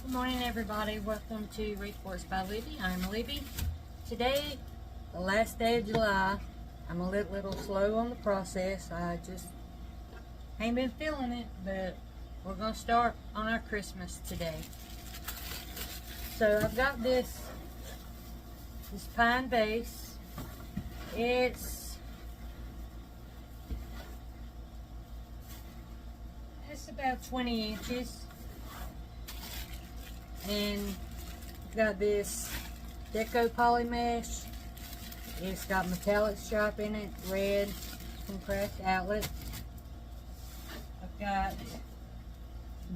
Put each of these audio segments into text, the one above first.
Good morning, everybody. Welcome to Wreath by Libby. I'm Libby. Today, the last day of July. I'm a little slow on the process. I just ain't been feeling it, but we're going to start on our Christmas today. So I've got this pine vase. It's about 20 inches. And got this deco poly mesh. It's got metallic stripe in it, red from Craft Outlet. I've got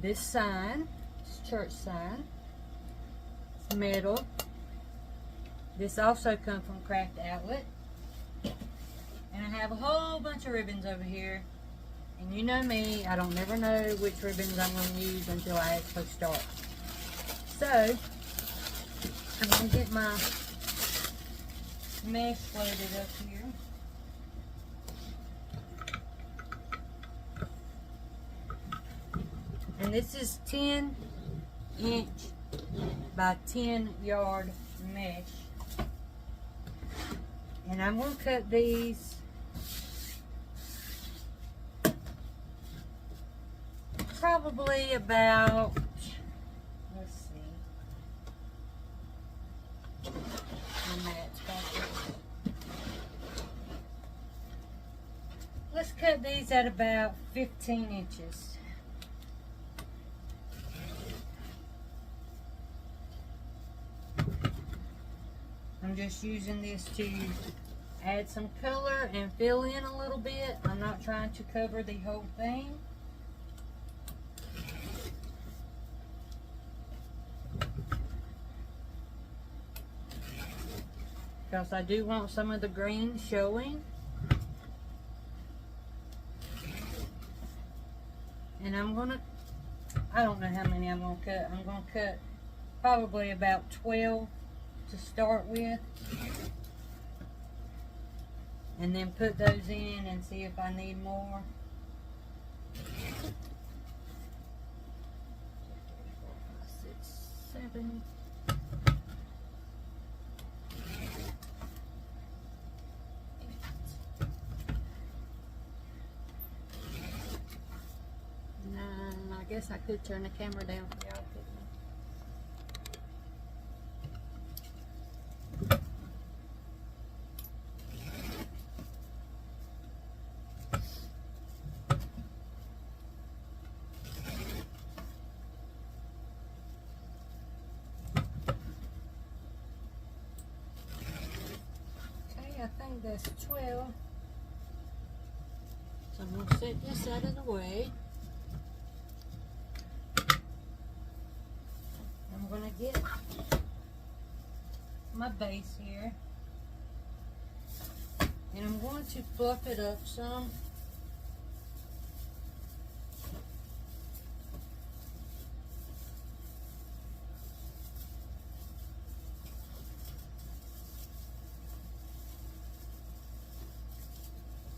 this sign, it's a church sign. It's metal. This also comes from Craft Outlet. And I have a whole bunch of ribbons over here. And you know me, I don't never know which ribbons I'm going to use until I actually start. So, I'm going to get my mesh loaded up here. And this is 10-inch by 10-yard mesh. And I'm going to cut these probably about, let's see, let's cut these at about 15 inches. I'm just using this to add some color and fill in a little bit. I'm not trying to cover the whole thing. Because I do want some of the green showing. And I'm going to, I don't know how many I'm going to cut. I'm going to cut probably about 12 to start with. And then put those in and see if I need more. 6, 7. I guess I could turn the camera down for y'all. Okay, I think that's 12. So I'm going to set this out of the way. I'm going to get my base here, and I'm going to fluff it up some.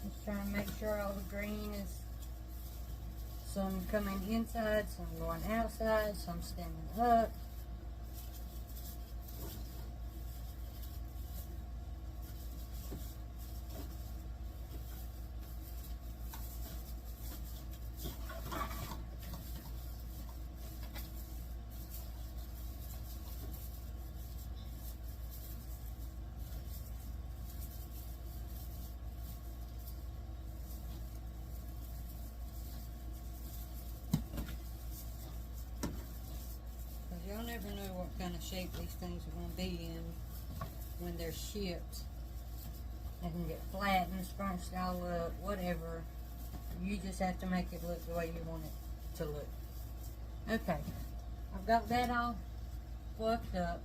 Just trying to make sure all the green is some coming inside, some going outside, some standing up. Y'all never know what kind of shape these things are going to be in when they're shipped. They can get flattened, scrunched all up, whatever. You just have to make it look the way you want it to look. Okay, I've got that all fluffed up.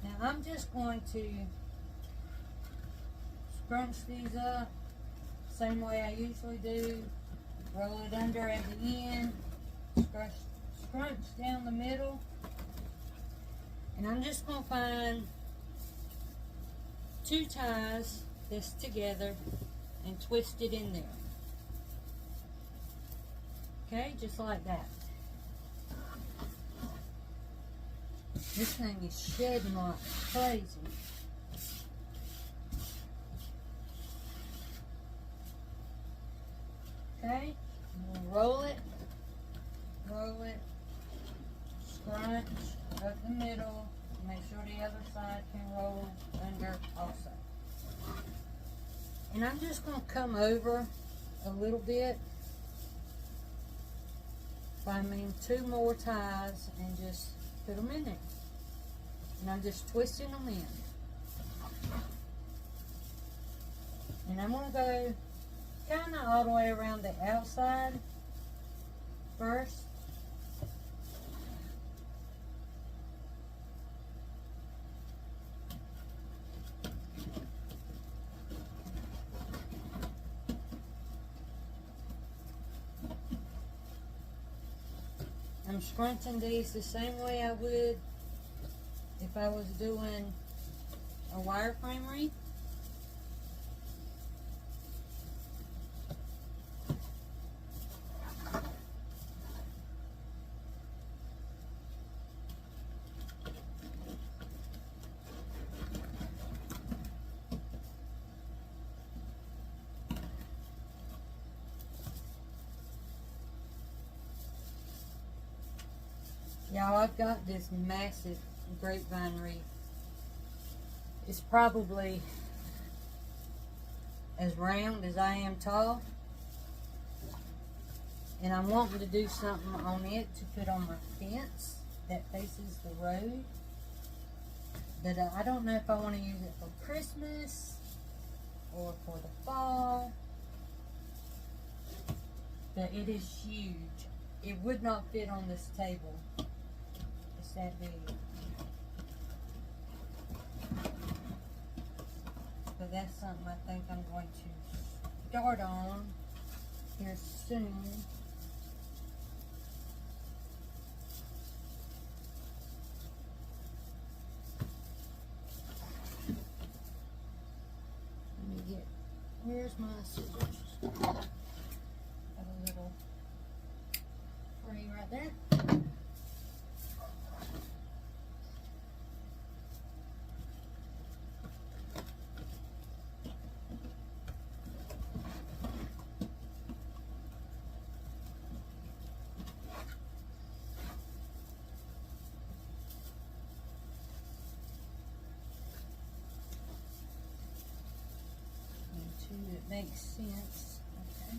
Now I'm just going to scrunch these up same way I usually do. Roll it under at the end, scrunch down the middle, and I'm just going to find 2 ties this together and twist it in there. Okay, just like that. This thing is shedding like crazy. Okay, we'll roll it, scrunch up the middle, make sure the other side can roll under also. And I'm just going to come over a little bit, find me 2 more ties and just put them in there. And I'm just twisting them in. And I'm going to go kind of all the way around the outside first. I'm scrunching these the same way I would if I was doing a wireframe wreath. Y'all, I've got this massive grapevine wreath. It's probably as round as I am tall. And I'm wanting to do something on it to put on my fence that faces the road. But I don't know if I want to use it for Christmas or for the fall. But it is huge. It would not fit on this table. It's that big. But that's something I think I'm going to start on here soon. Let me get, where's my scissors? Got a little free right there. It makes sense. Okay.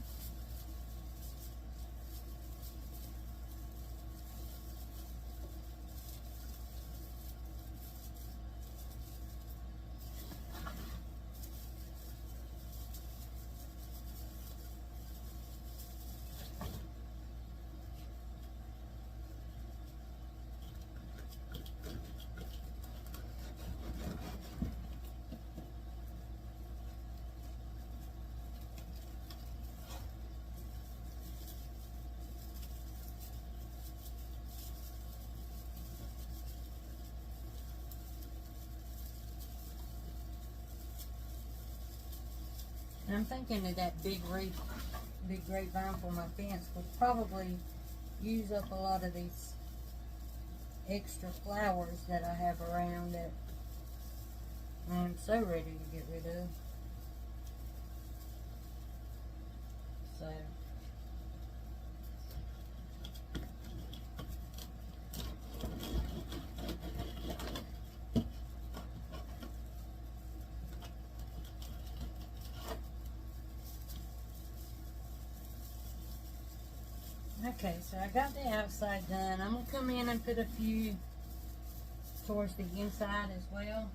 And I'm thinking that big grapevine for my fence would probably use up a lot of these extra flowers that I have around that I'm so ready to get rid of. So okay, so I got the outside done. I'm going to come in and put a few towards the inside as well.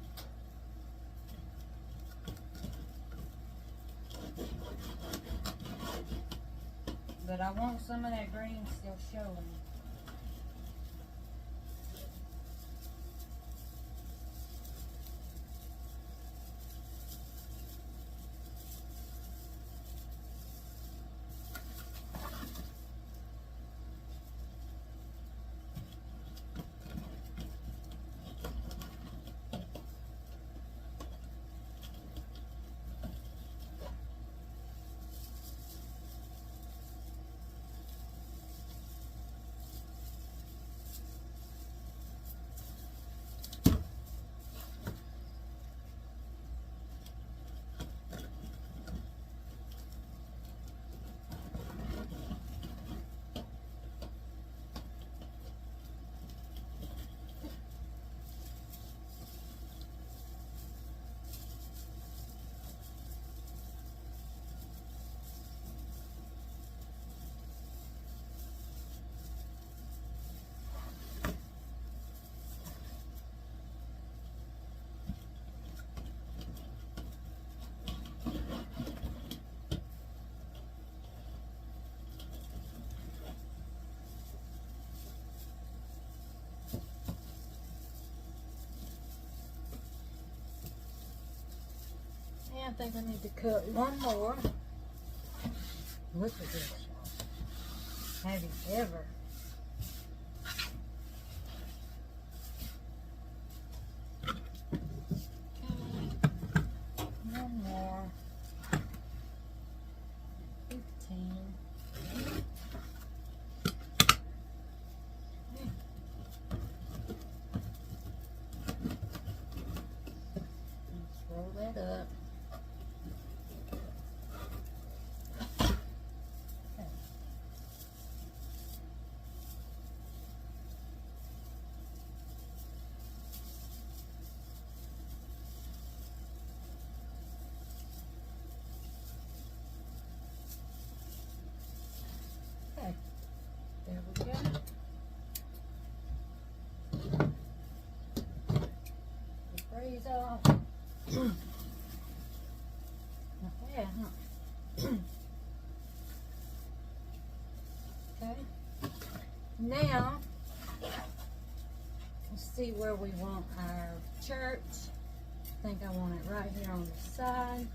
But I want some of that green still showing. think I need to cut one more. Look at this. Have you ever? One more. 15. Let's roll that up. There we go. The braze off. Not bad, huh? Okay. Now, let's see where we want our church. I think I want it right here on the side.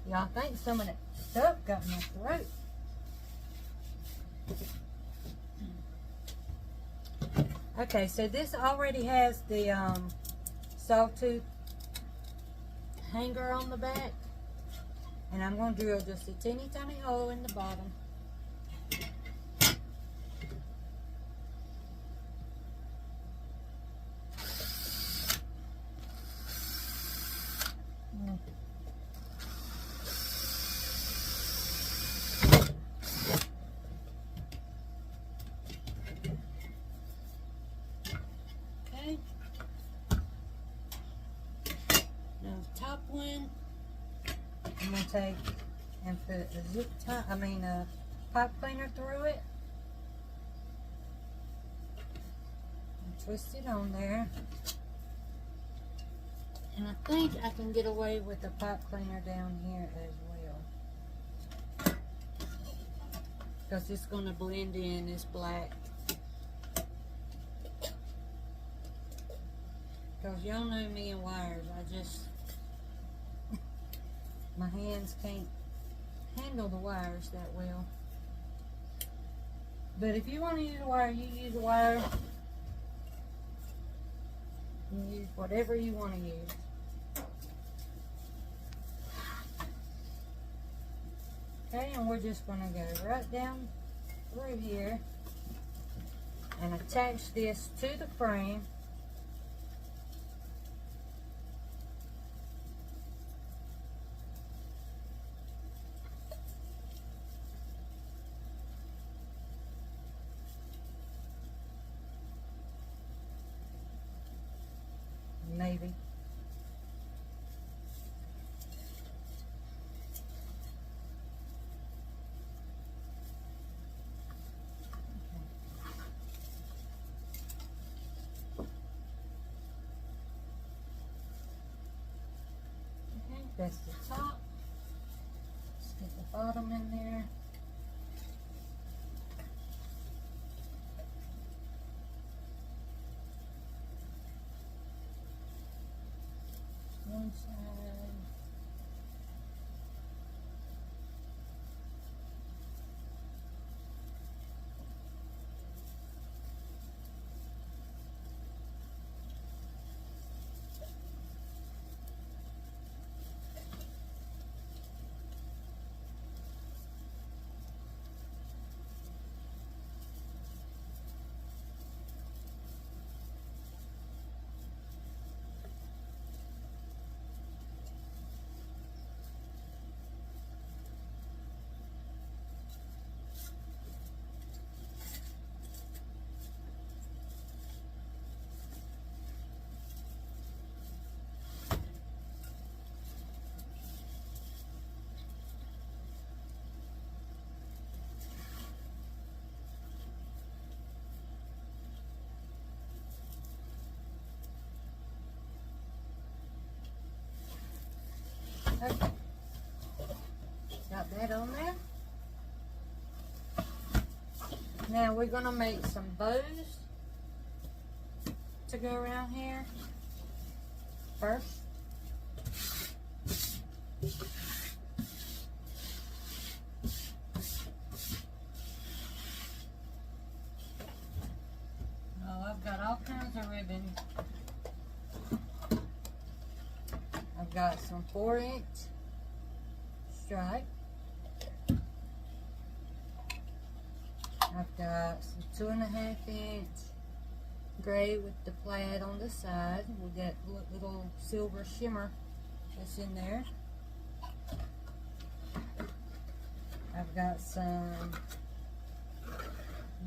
Y'all think some of that stuff got in my throat. Okay, so this already has the sawtooth hanger on the back. And I'm going to drill just a teeny tiny hole in the bottom. Okay. Now the top one, I'm going to take and put a zip tie, a pipe cleaner through it. And twist it on there. And I think I can get away with the pipe cleaner down here as well. Because it's going to blend in this black. Because y'all know me and wires, my hands can't handle the wires that well. But if you want to use a wire, you use a wire. You use whatever you want to use. Okay, and we're just going to go right down through here and attach this to the frame. Maybe. Okay, that's the top. Let's get the bottom in there. One side. Okay. Got that on there. Now we're going to make some bows to to go around here first. Oh, I've got all kinds of ribbon. I've got some 4-inch stripe. I've got some 2.5-inch gray with the plaid on the side. We'll get little silver shimmer that's in there. I've got some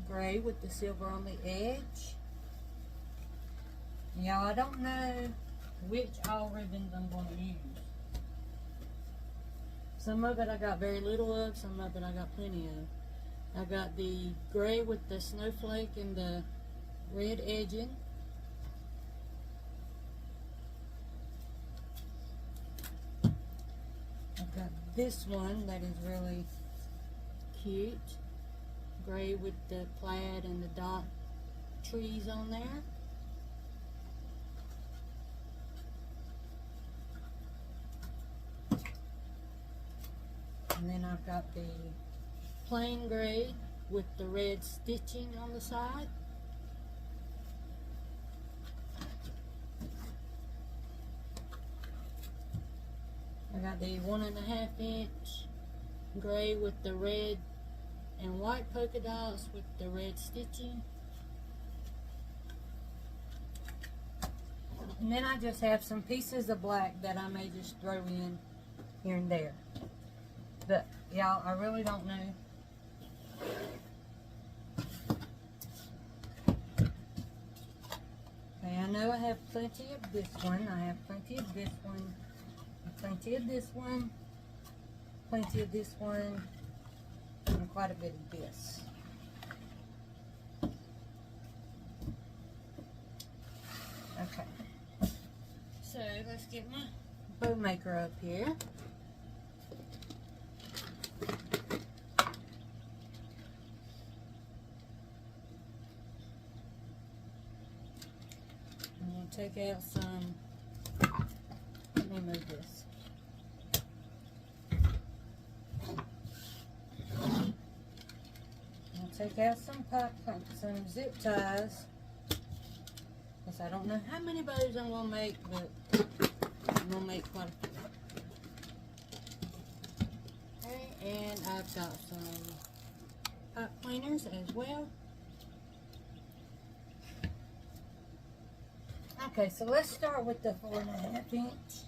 gray with the silver on the edge. Y'all, I don't know which all ribbons I'm going to use. Some of it I got very little of, some of it I got plenty of. I got the gray with the snowflake and the red edging. I've got this one that is really cute. Gray with the plaid and the dot trees on there. And then I've got the plain gray with the red stitching on the side. I got the 1.5-inch gray with the red and white polka dots with the red stitching. And then I just have some pieces of black that I may just throw in here and there. But y'all, I really don't know. Okay, I know I have plenty of this one. I have plenty of this one. Plenty of this one. Plenty of this one. And quite a bit of this. Okay. So let's get my bow maker up here. I'm going to take out some, let me move this. Take out some zip ties, because I don't know how many bows I'm going to make, but I'm going to make quite a few. Okay, and I've got some pipe cleaners as well. Okay, so let's start with the 4.5 inch.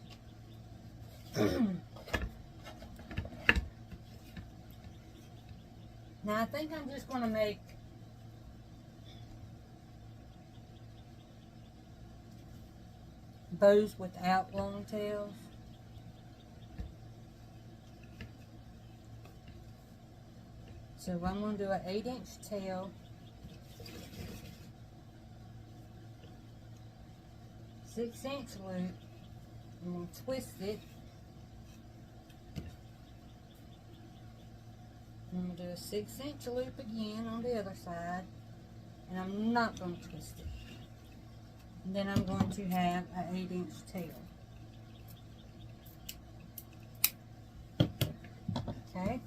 Now I think I'm just going to make bows without long tails. So I'm going to do an 8-inch tail. 6-inch loop. I'm going to twist it. I'm going to do a 6-inch loop again on the other side, and I'm not going to twist it. And then I'm going to have an 8-inch tail. Okay.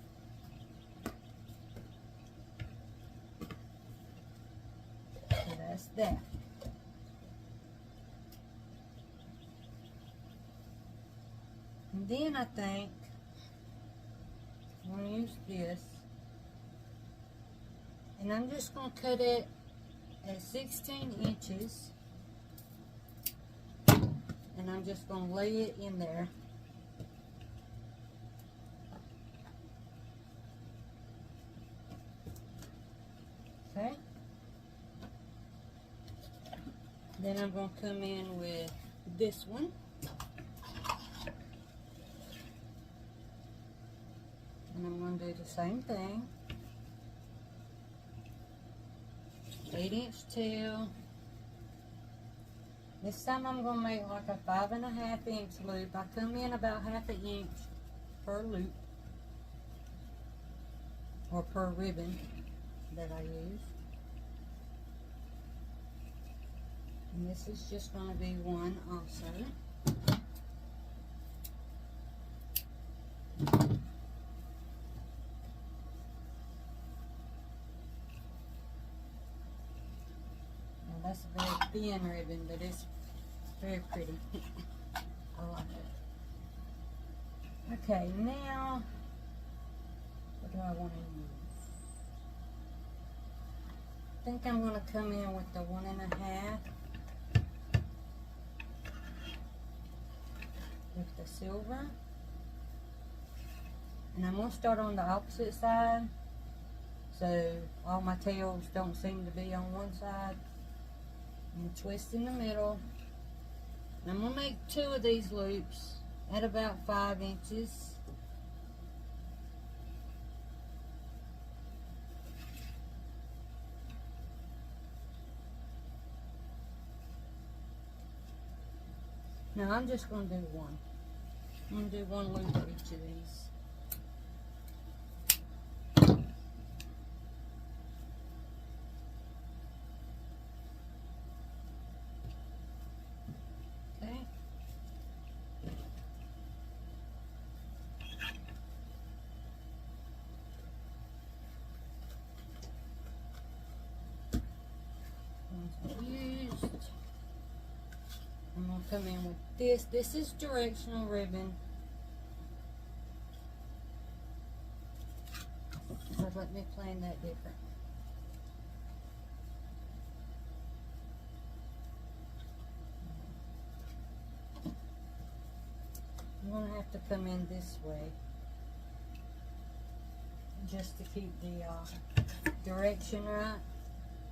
So that's that. And then I think I'm going to use this. And I'm just going to cut it at 16 inches. And I'm just going to lay it in there. Okay. Then I'm going to come in with this one. And I'm going to do the same thing. 8-inch tail. This time I'm going to make like a 5.5-inch loop. I come in about 1/2 inch per loop, or per ribbon that I use. And this is just going to be one also. Now that's a very thin ribbon, but it's very pretty. I like it. Okay, now what do I want to use? I think I'm going to come in with the 1.5 with the silver. And I'm going to start on the opposite side, so all my tails don't seem to be on one side. I'm going to twist in the middle. And I'm going to make 2 of these loops at about 5 inches. Now I'm just going to do one. I'm going to do one loop for each of these. Okay. One's used. I'm going to come in with this. This is directional ribbon. So let me plan that different. I'm going to have to come in this way just to keep the direction right.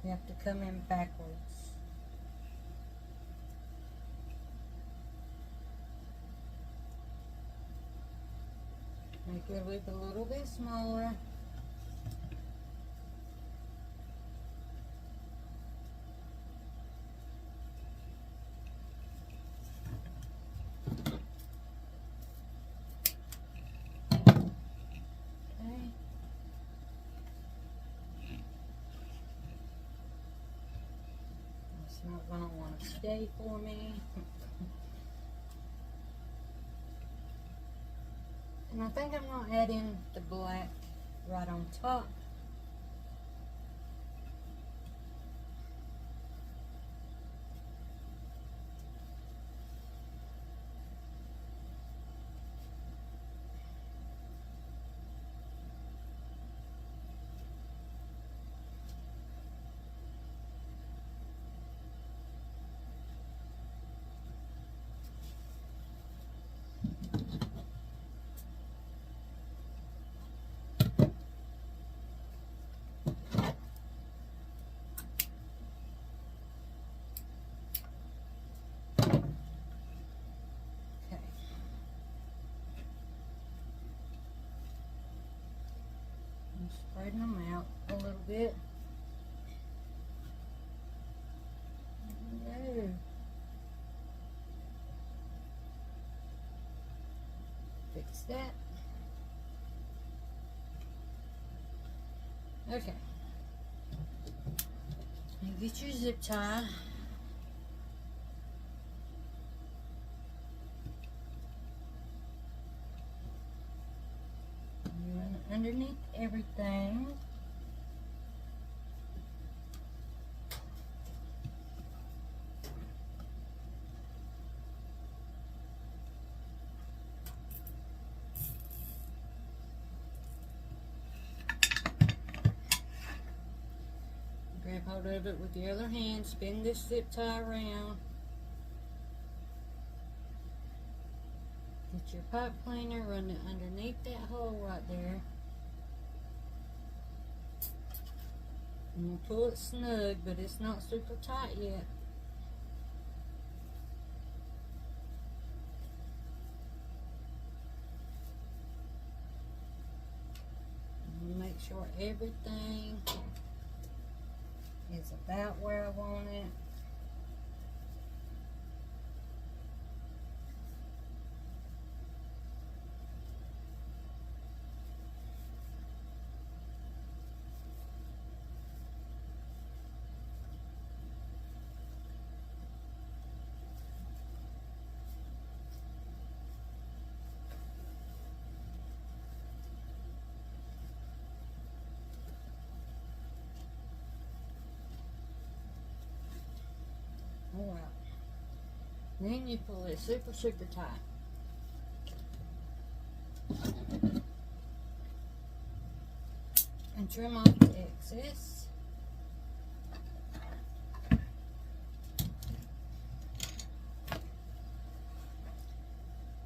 You have to come in backwards. Make your loop a little bit smaller. Okay. It's not going to want to stay for me. And I think I'm going to add in the black right on top. Spreading them out a little bit. No. Fix that. Okay. You get your zip tie. You run underneath everything. Grab hold of it with the other hand, spin this zip tie around. Get your pipe cleaner, run it underneath that hole right there. And we'll pull it snug, but it's not super tight yet. And make sure everything is about where I want it. Then you pull it super, super tight. And trim off the excess.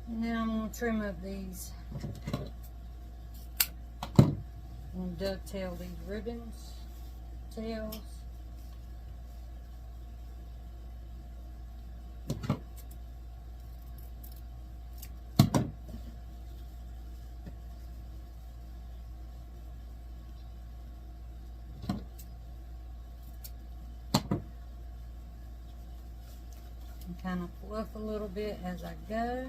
And then I'm going to trim up these. I'm going to dovetail these ribbons, tails. And kind of fluff a little bit as I go.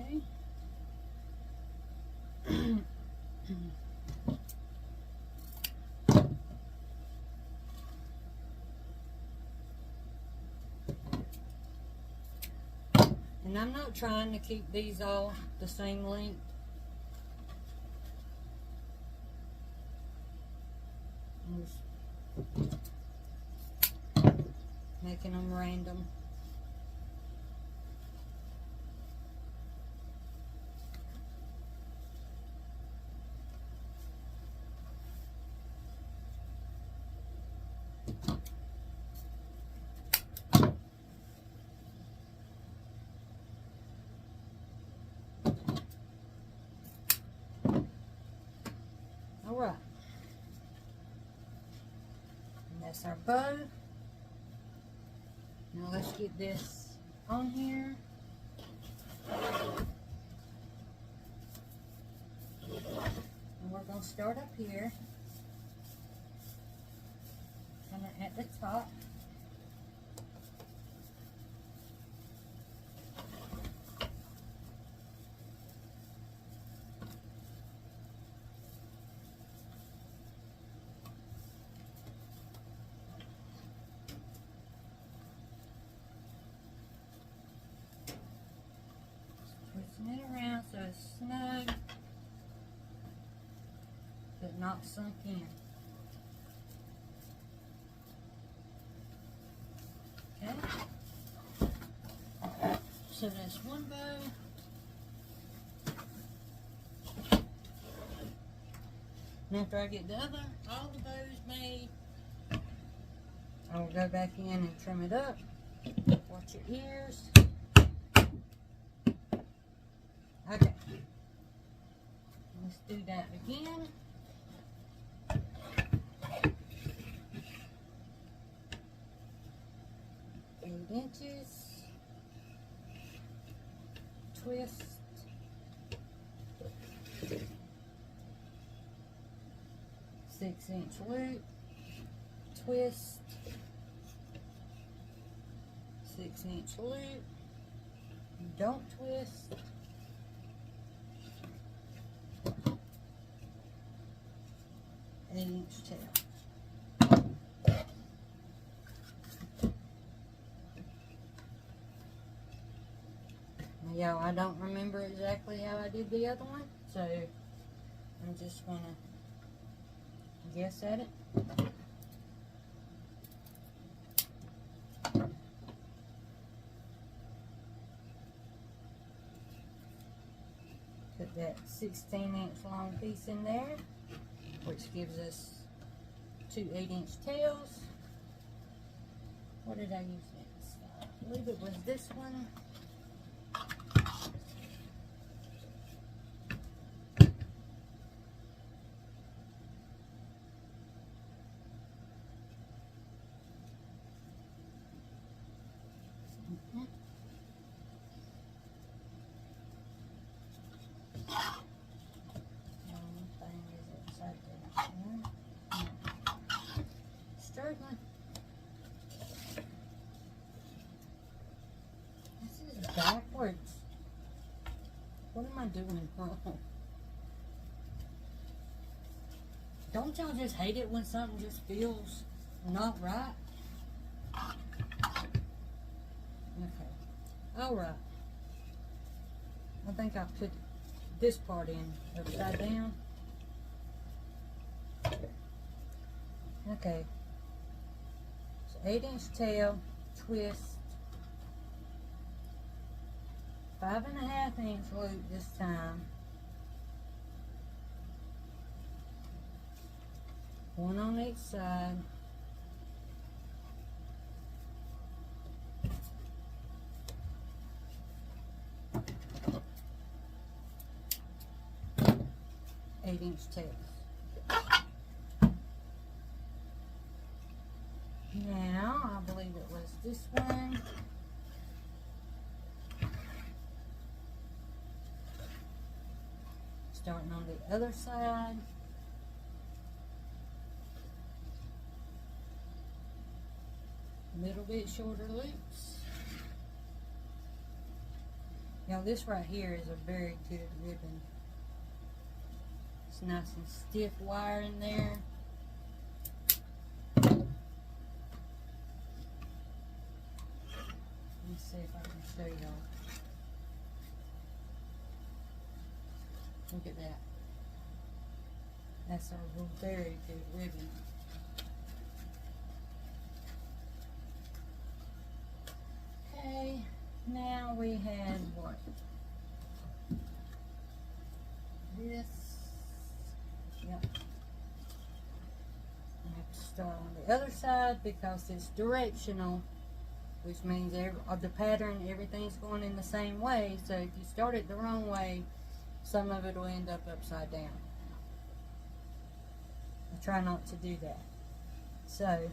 Okay. And I'm not trying to keep these all the same length. I'm just making them random. Alright. And that's our bow. Now let's get this on here. And we're going to start up here. Kind of at the top. Twisting it around so it's snug, but not sunk in. Okay. So that's one bow. And after I get all the bows made, I will go back in and trim it up. Watch your ears. Okay. Let's do that again. Inches. Twist. 6-inch loop. Twist. 6-inch loop. Don't twist. Eight-inch tail. Now, y'all, I don't remember exactly how I did the other one, so I'm just gonna guess at it. Put that 16-inch long piece in there, which gives us 2 8-inch tails. What did I use next? I believe it was this one. Don't y'all just hate it when something just feels not right? Okay. Alright. I think I put this part in upside down. Okay. So 8-inch tail, twist. 5.5-inch loop this time. One on each side. Eight-inch tails. Now, I believe it was this one. Starting on the other side. Little bit shorter loops. Now this right here is a very good ribbon. It's nice and stiff wire in there. Let's see if I can show y'all. Look at that. That's a very good ribbon. Okay, now we had what? This. Yep. I have to start on the other side because it's directional, which means the pattern, everything's going in the same way. So if you start it the wrong way, some of it will end up upside down. I try not to do that. So,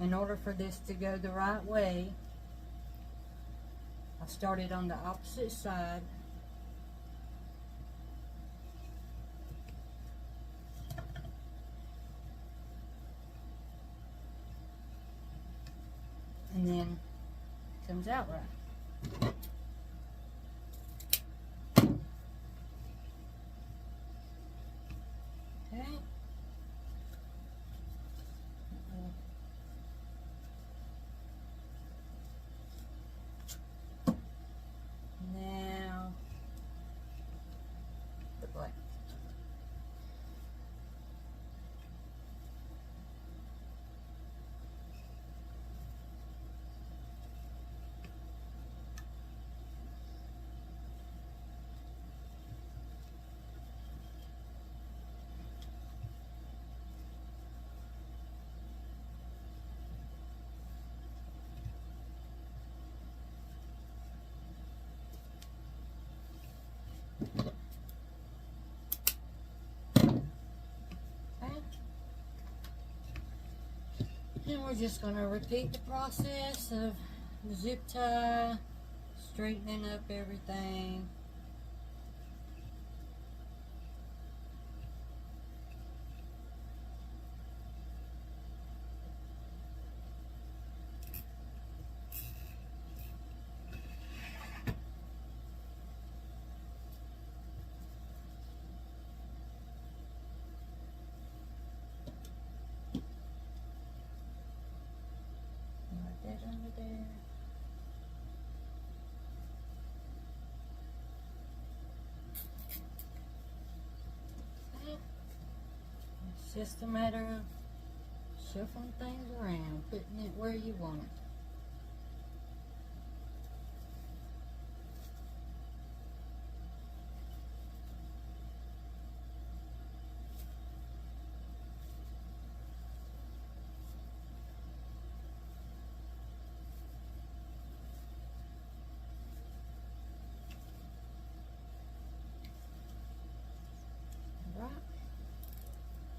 in order for this to go the right way, I started on the opposite side. And then it comes out right. Okay. Now the black. And we're just going to repeat the process of the zip tie, straightening up everything. Right that under there. Okay. It's just a matter of shuffling things around, putting it where you want it.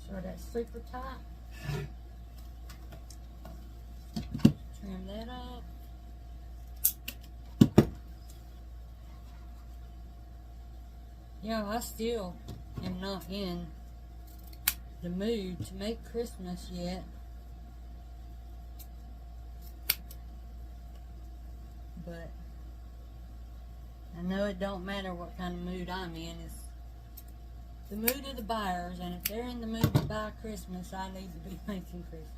So that's super tight. Trim that up. Yeah, I still am not in the mood to make Christmas yet. But I know it don't matter what kind of mood I'm in. It's the mood of the buyers, and if they're in the mood to buy Christmas, I need to be making Christmas.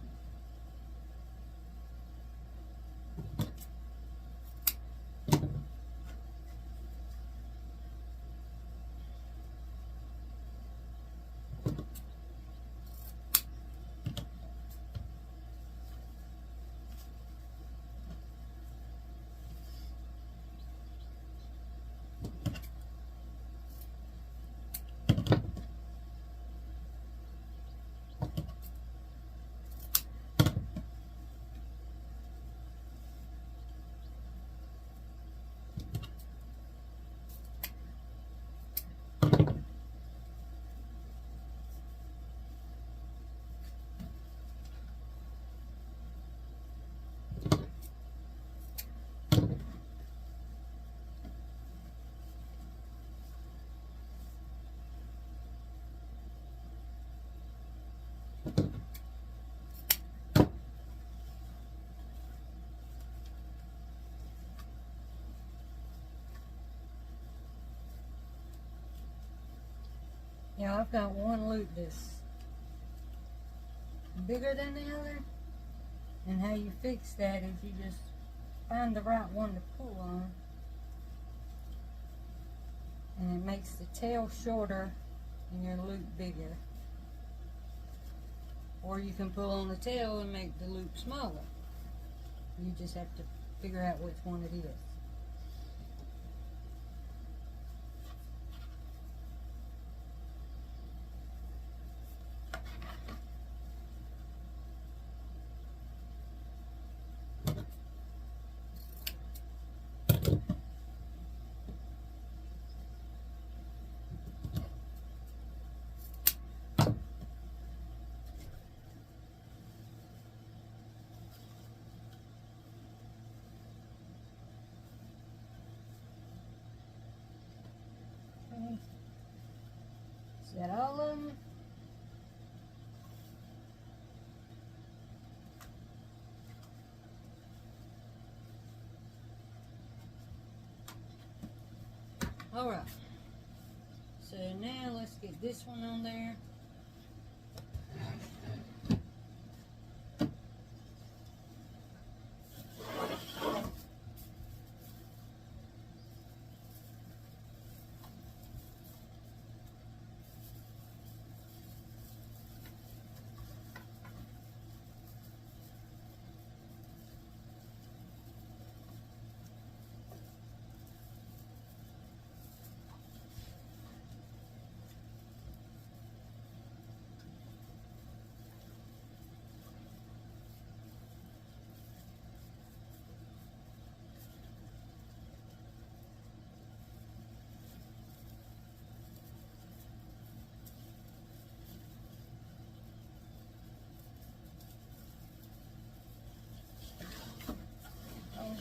Yeah, I've got one loop that's bigger than the other, and how you fix that is you just find the right one to pull on, and it makes the tail shorter and your loop bigger. Or you can pull on the tail and make the loop smaller. You just have to figure out which one it is. Is that all of them? Alright. So now let's get this one on there. Oh no.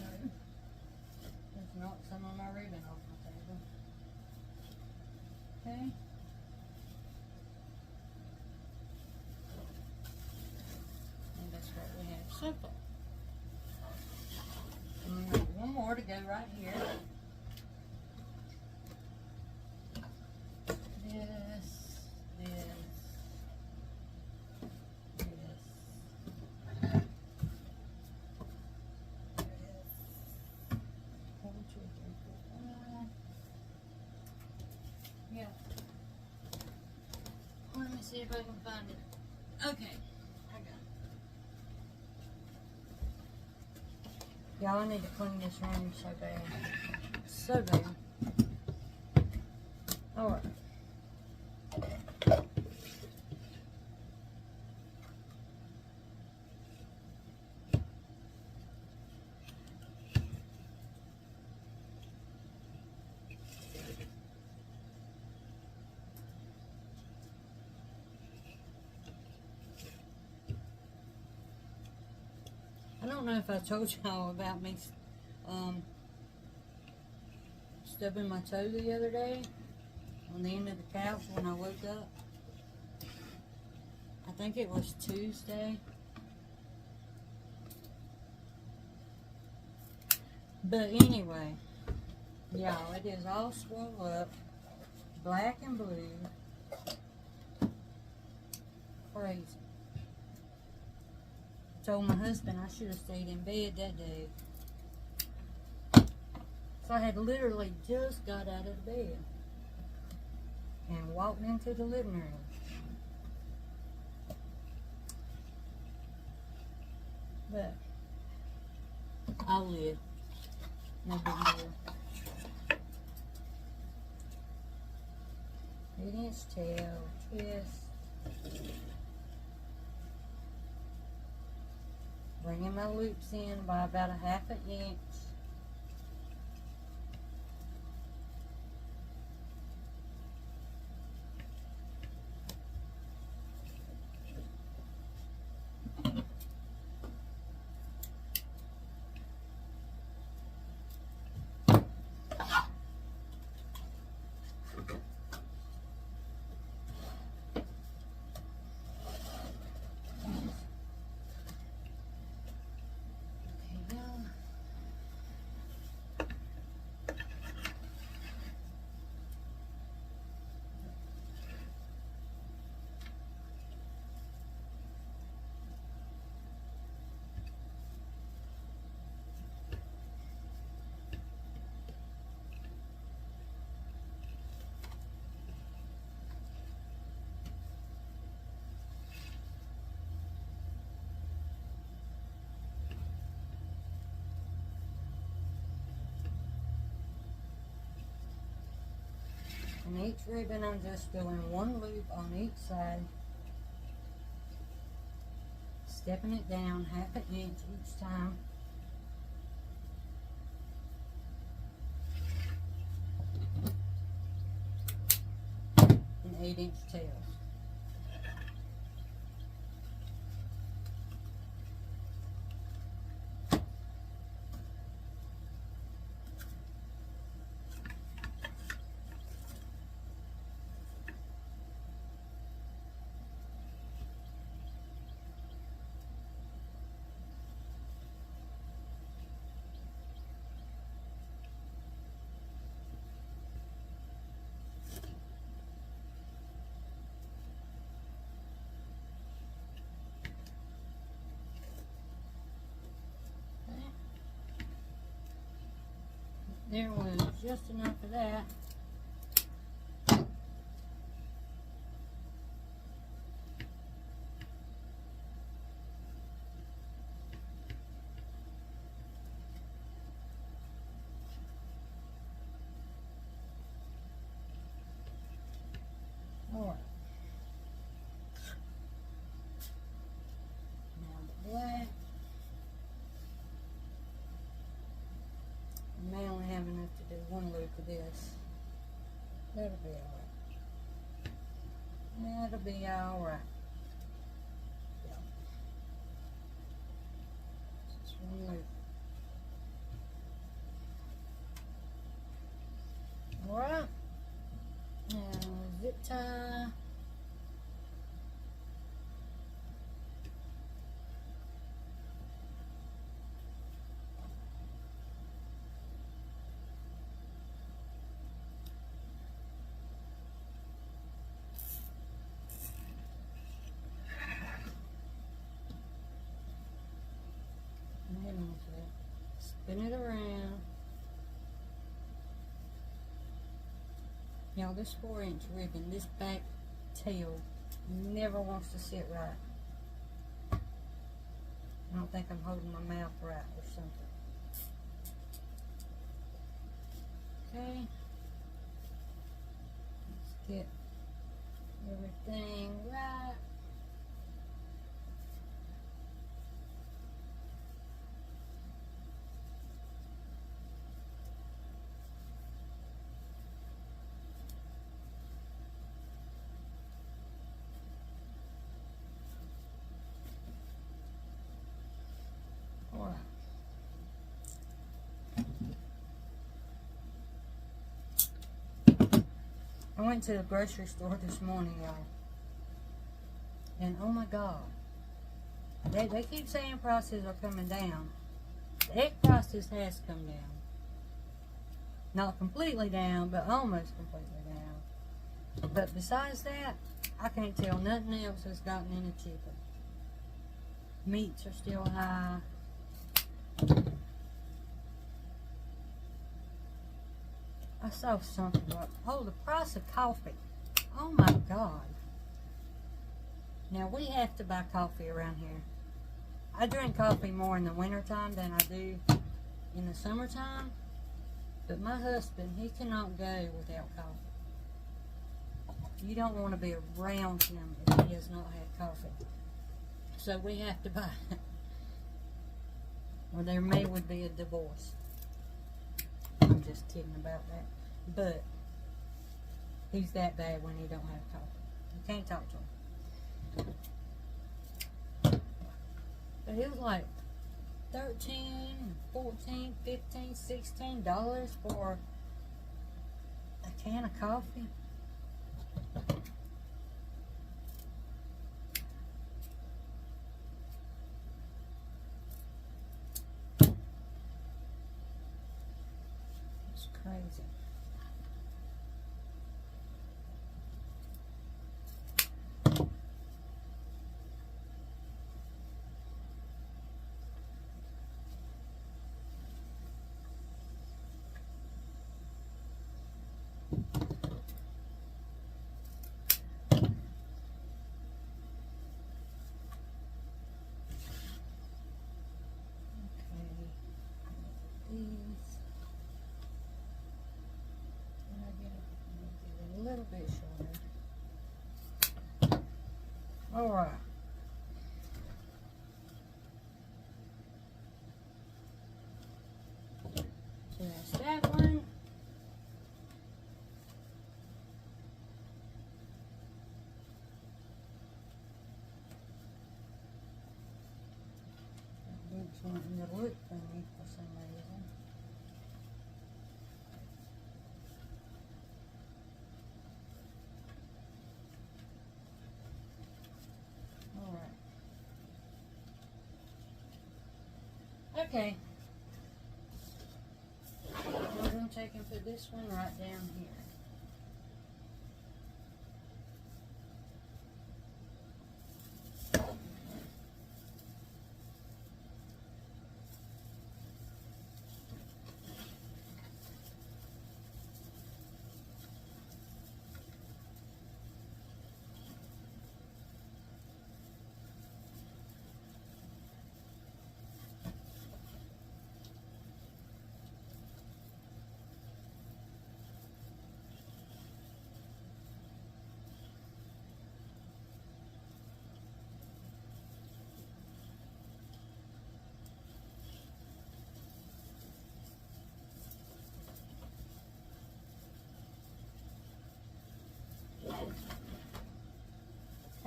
Just knocked some of my ribbon off my table. Okay. And that's what we have so far. And we got one more to go right here. Yeah. Let me see if I can find it. Okay. I got it. Y'all, I need to clean this room so bad. So bad. Alright. I don't know if I told y'all about me stubbing my toe the other day on the end of the couch when I woke up. I think it was Tuesday. But anyway, y'all, it is all swelled up, black and blue. crazy. I told my husband I should have stayed in bed that day. So I had literally just got out of the bed and walked into the living room. But I'll live. No big deal. 8-inch tail, twist. Bringing my loops in by about 1/2 inch. And each ribbon I'm just doing 1 loop on each side, stepping it down 1/2 inch each time. And 8-inch tails. There was just enough of that. All right. Now the black. I may only have enough to do 1 loop of this. That'll be alright. That'll be alright. Yeah. Just 1 loop. Alright. Now zip tie. Spin it around. Now this 4-inch ribbon, this back tail never wants to sit right. I don't think I'm holding my mouth right or something. Okay. Let's get everything right. I went to the grocery store this morning, y'all, and oh my God, they keep saying prices are coming down. The egg prices has come down. Not completely down, but almost completely down. But besides that, I can't tell nothing else has gotten any cheaper. Meats are still high. I saw something about, oh, the price of coffee. Oh my God. Now we have to buy coffee around here. I drink coffee more in the wintertime than I do in the summertime. But my husband, he cannot go without coffee. You don't want to be around him if he has not had coffee. So we have to buy it. Or there would be a divorce. I'm just kidding about that. But he's that bad when he don't have coffee. You can't talk to him. But it was like $13, $14, $15, $16 for a can of coffee. It's crazy. A little bit shorter. All right. So that's that one. Luke's wanting to look for me for some reason. Okay. We're going to take and put this one right down here.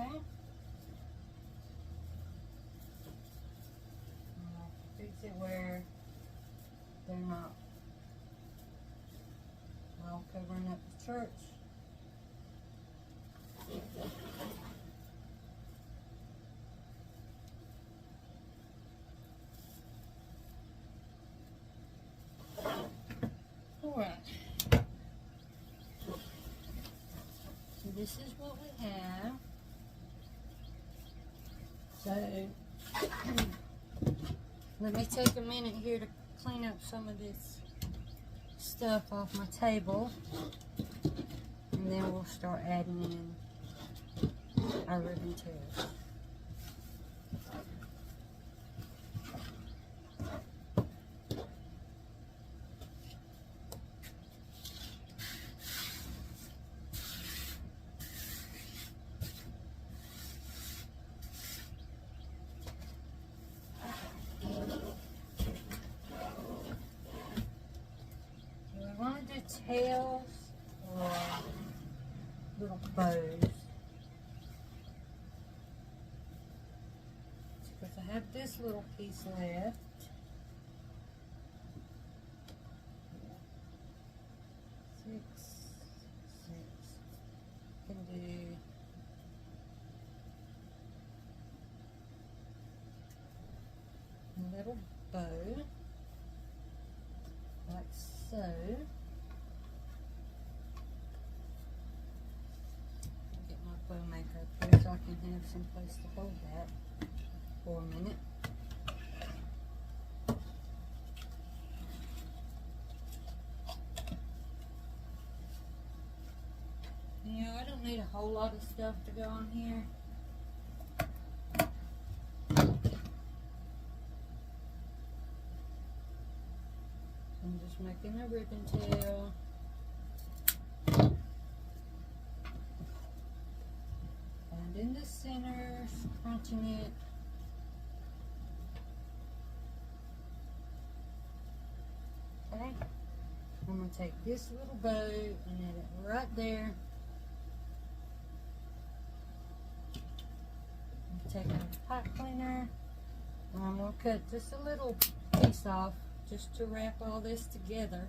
Okay. Fix it where they're not all covering up the church. Alright. So this is what we have. So let me take a minute here to clean up some of this stuff off my table, and then we'll start adding in our ribbon tails. Tails or little bows. Because I have this little piece left. Six. Can do a little bow like so. Bow maker have some place to hold that for a minute. You know, I don't need a whole lot of stuff to go on here. I'm just making a ribbon tail. In the center, crunching it. Okay, I'm going to take this little bow and add it right there. Take a pipe cleaner, and I'm going to cut just a little piece off just to wrap all this together.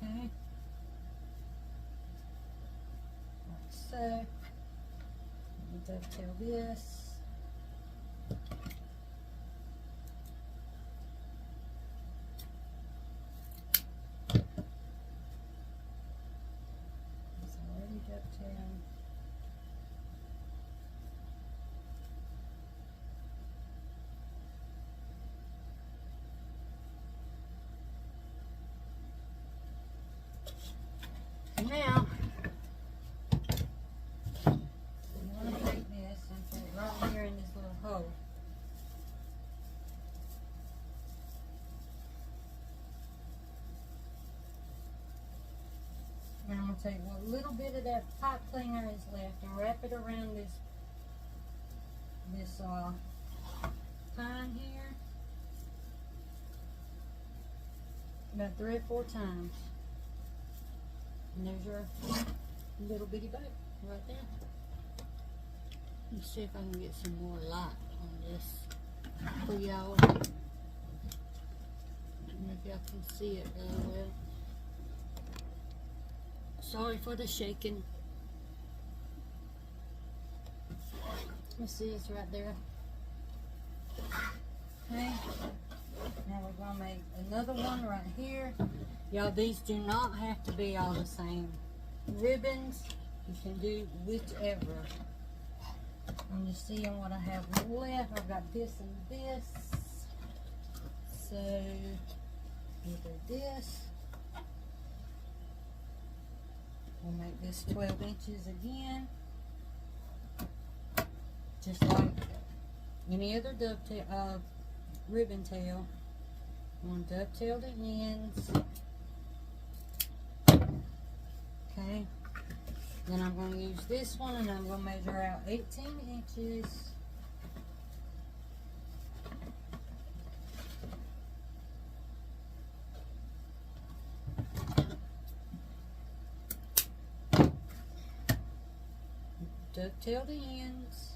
Okay, like so. Let me dovetail this. It's already dovetailed. Now, we want to take this and put it right here in this little hole. And I'm going to take what little bit of that pipe cleaner is left and wrap it around this pine here about 3 or 4 times. And there's your little bitty boat right there. Let's see if I can get some more light on this for y'all. I don't know if y'all can see it really well. Sorry for the shaking. You see it's right there. Okay. Now we're going to make another one right here. Y'all, these do not have to be all the same ribbons. You can do whichever. I'm just seeing what I have left. I've got this and this. So, either this. We'll make this 12 inches again. Just like any other dovetail, ribbon tail. I'm going to dovetail the ends. Okay. Then I'm going to use this one and I'm going to measure out 18 inches. Dovetail the ends.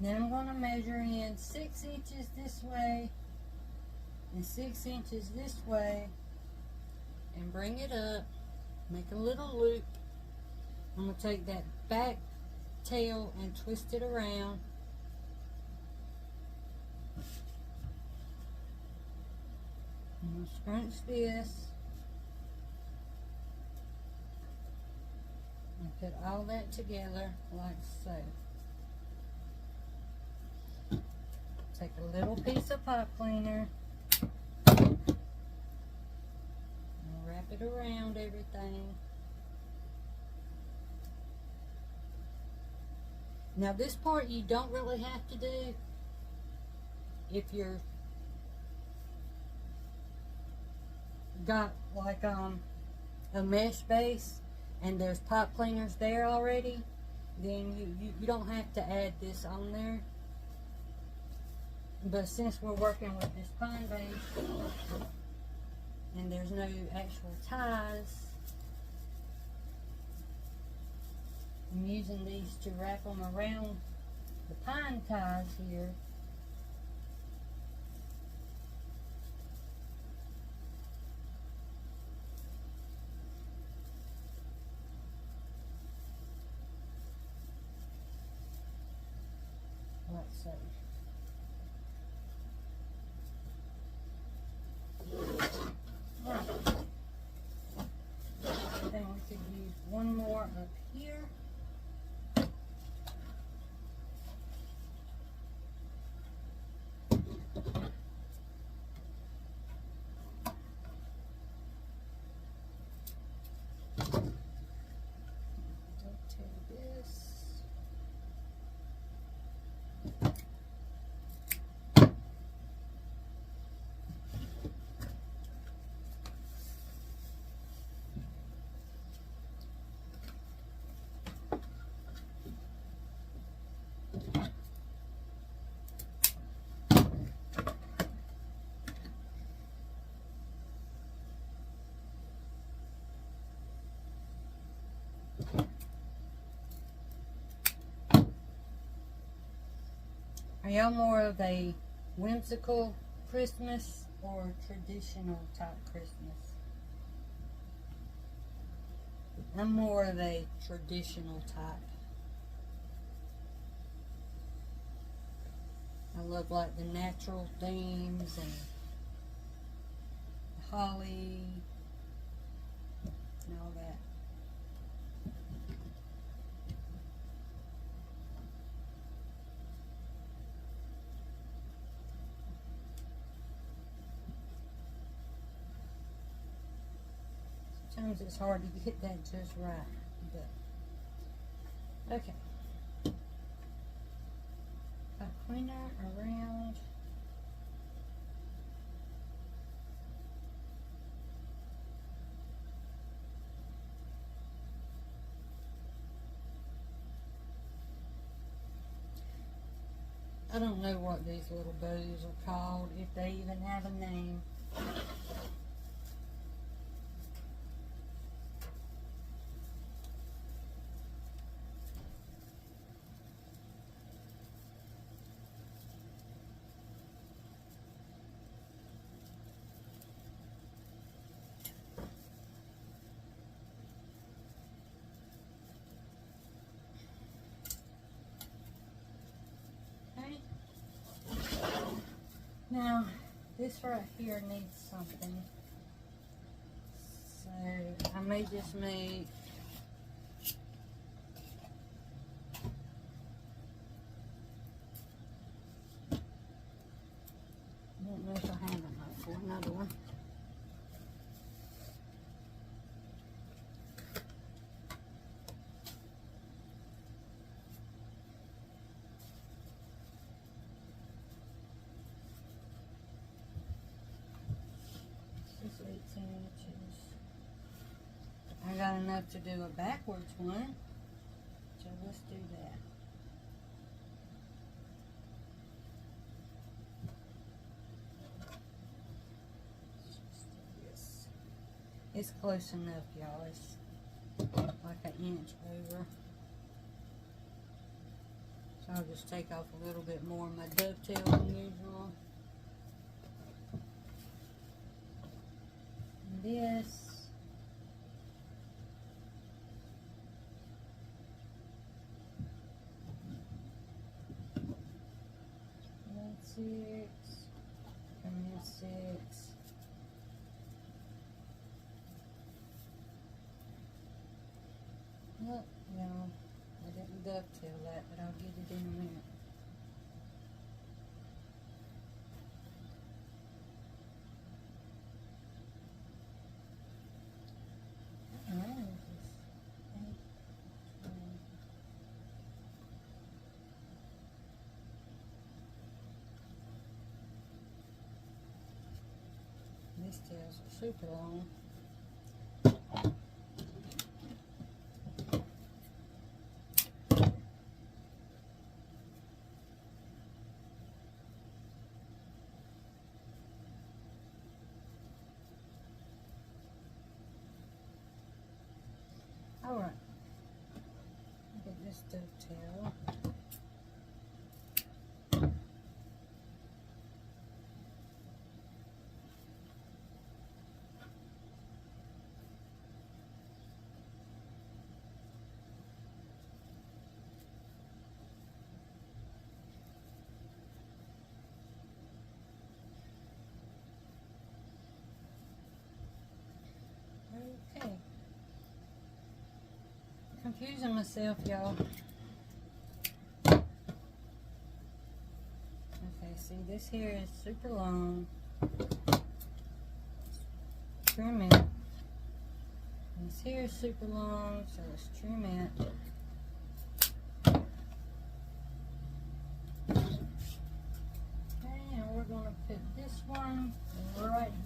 Then I'm going to measure in 6 inches this way and 6 inches this way and bring it up, make a little loop. I'm going to take that back tail and twist it around. I'm going to scrunch this and put all that together like so. Take a little piece of pipe cleaner and wrap it around everything. Now this part you don't really have to do if you're got like a mesh base and there's pipe cleaners there already, then you don't have to add this on there. But since we're working with this pine base and there's no actual ties, I'm using these to wrap them around the pine ties here. so. Right. Then we could use one more up here. Are y'all more of a whimsical Christmas or traditional type Christmas? I'm more of a traditional type. I love like the natural themes and holly and all that. Sometimes it's hard to get that just right, but okay. A cleaner around. I don't know what these little bows are called, if they even have a name. Now, this right here needs something, so I may just make I don't know if I have enough for another one. This is 18 inches. I got enough to do a backwards one, so let's do that. It's close enough, y'all. It's like an inch over. So I'll just take off a little bit more of my dovetail than usual. And this. And 6. And then 6. Look, no, I didn't dovetail that, but I'll get it in a minute. These tails are super long. Alright, get this dovetail. confusing myself, y'all. Okay, see, this here is super long. Trim it. This here is super long, so let's trim it. Okay, and we're going to put this one right here.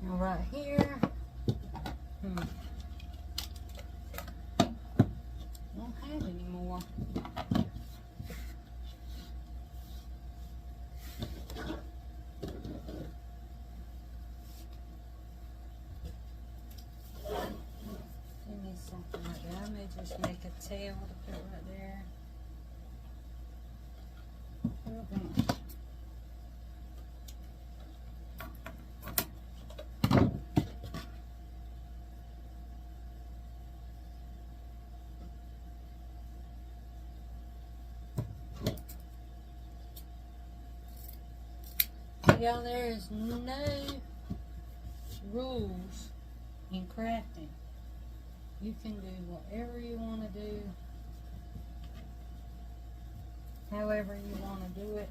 Now right here, don't have any more. Give me something like that. I may just make a tail to put right there. Y'all, there is no rules in crafting. You can do whatever you want to do, however you want to do it.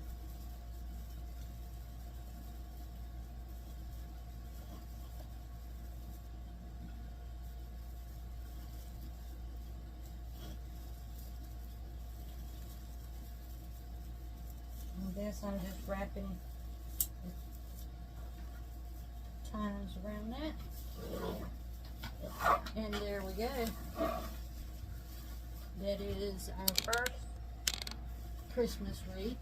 And this I'm just wrapping times around that, and there we go. That is our first Christmas wreath.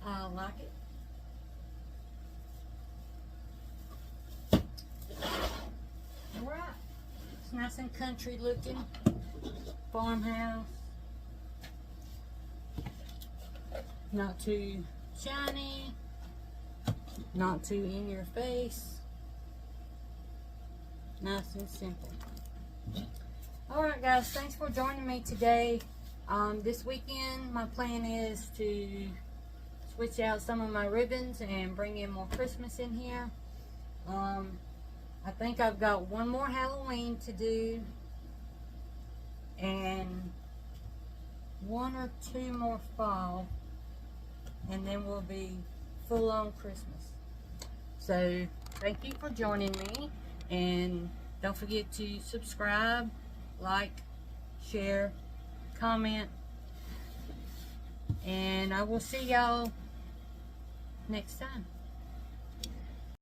I like it. Alright, it's nice and country looking farmhouse. Not too shiny, not too in your face. Nice and simple. Alright guys, thanks for joining me today. This weekend my plan is to switch out some of my ribbons and bring in more Christmas in here. I think I've got one more Halloween to do and one or two more fall, and then we'll be full on Christmas. So thank you for joining me, and don't forget to subscribe, like, share, comment, and I will see y'all next time.